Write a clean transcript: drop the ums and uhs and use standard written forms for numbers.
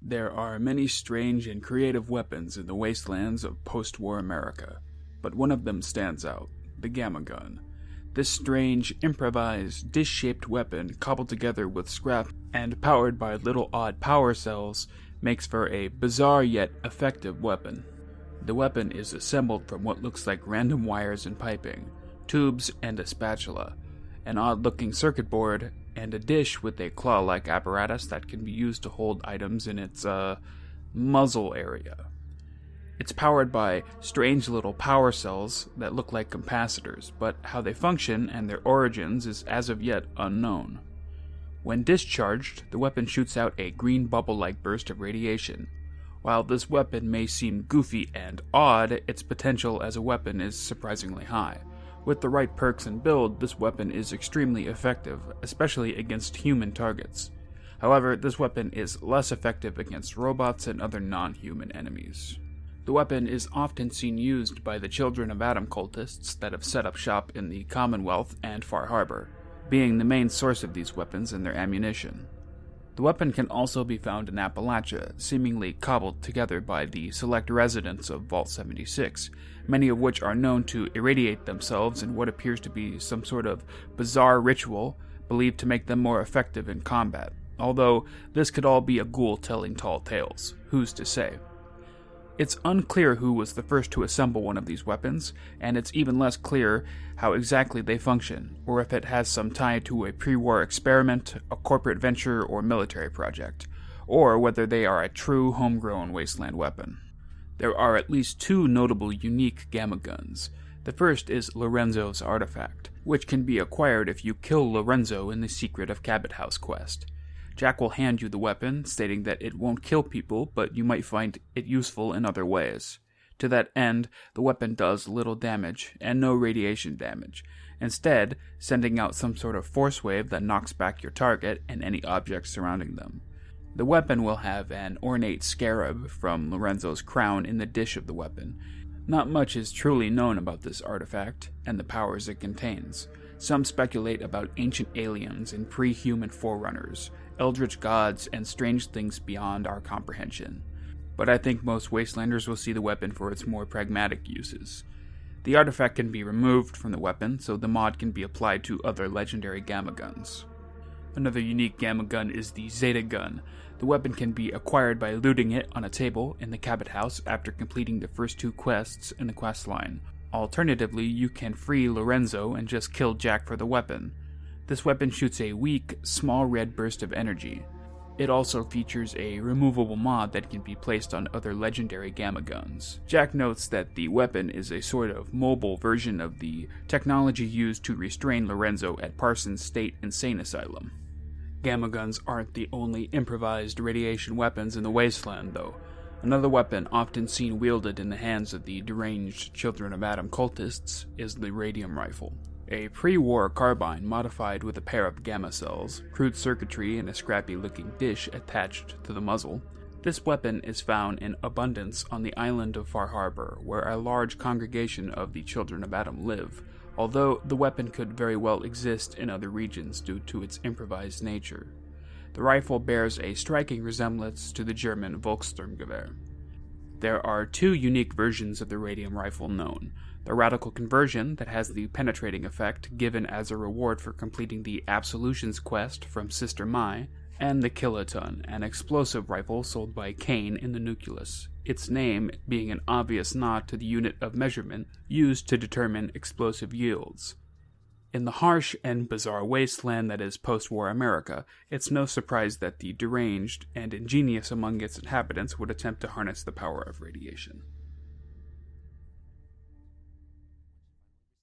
There are many strange and creative weapons in the wastelands of post-war America, but one of them stands out, the Gamma Gun. This strange, improvised, dish-shaped weapon, cobbled together with scrap and powered by little odd power cells, makes for a bizarre yet effective weapon. The weapon is assembled from what looks like random wires and piping, tubes and a spatula, an odd-looking circuit board, and a dish with a claw-like apparatus that can be used to hold items in its, muzzle area. It's powered by strange little power cells that look like capacitors, but how they function and their origins is as of yet unknown. When discharged, the weapon shoots out a green bubble-like burst of radiation. While this weapon may seem goofy and odd, its potential as a weapon is surprisingly high. With the right perks and build, this weapon is extremely effective, especially against human targets. However, this weapon is less effective against robots and other non-human enemies. The weapon is often seen used by the Children of Adam cultists that have set up shop in the Commonwealth and Far Harbor, being the main source of these weapons and their ammunition. The weapon can also be found in Appalachia, seemingly cobbled together by the select residents of Vault 76, many of which are known to irradiate themselves in what appears to be some sort of bizarre ritual believed to make them more effective in combat, although this could all be a ghoul telling tall tales. Who's to say? It's unclear who was the first to assemble one of these weapons, and it's even less clear how exactly they function, or if it has some tie to a pre-war experiment, a corporate venture, or military project, or whether they are a true homegrown wasteland weapon. There are at least two notable unique gamma guns. The first is Lorenzo's artifact, which can be acquired if you kill Lorenzo in the Secret of Cabot House quest. Jack will hand you the weapon, stating that it won't kill people, but you might find it useful in other ways. To that end, the weapon does little damage, and no radiation damage, instead sending out some sort of force wave that knocks back your target and any objects surrounding them. The weapon will have an ornate scarab from Lorenzo's crown in the dish of the weapon. Not much is truly known about this artifact, and the powers it contains. Some speculate about ancient aliens and pre-human forerunners, eldritch gods, and strange things beyond our comprehension. But I think most Wastelanders will see the weapon for its more pragmatic uses. The artifact can be removed from the weapon, so the mod can be applied to other legendary gamma guns. Another unique gamma gun is the Zeta Gun. The weapon can be acquired by looting it on a table in the Cabot House after completing the first two quests in the quest line. Alternatively, you can free Lorenzo and just kill Jack for the weapon. This weapon shoots a weak, small red burst of energy. It also features a removable mod that can be placed on other legendary gamma guns. Jack notes that the weapon is a sort of mobile version of the technology used to restrain Lorenzo at Parsons State Insane Asylum. Gamma guns aren't the only improvised radiation weapons in the wasteland, though. Another weapon often seen wielded in the hands of the deranged Children of Adam cultists is the Radium Rifle. A pre-war carbine modified with a pair of gamma cells, crude circuitry, and a scrappy-looking dish attached to the muzzle. This weapon is found in abundance on the island of Far Harbor, where a large congregation of the Children of Adam live, although the weapon could very well exist in other regions due to its improvised nature. The rifle bears a striking resemblance to the German Volkssturmgewehr. There are two unique versions of the Radium Rifle known. The Radical Conversion, that has the penetrating effect given as a reward for completing the Absolutions quest from Sister Mai, and the Kiloton, an explosive rifle sold by Kane in the Nucleus, its name being an obvious nod to the unit of measurement used to determine explosive yields. In the harsh and bizarre wasteland that is post-war America, it's no surprise that the deranged and ingenious among its inhabitants would attempt to harness the power of radiation.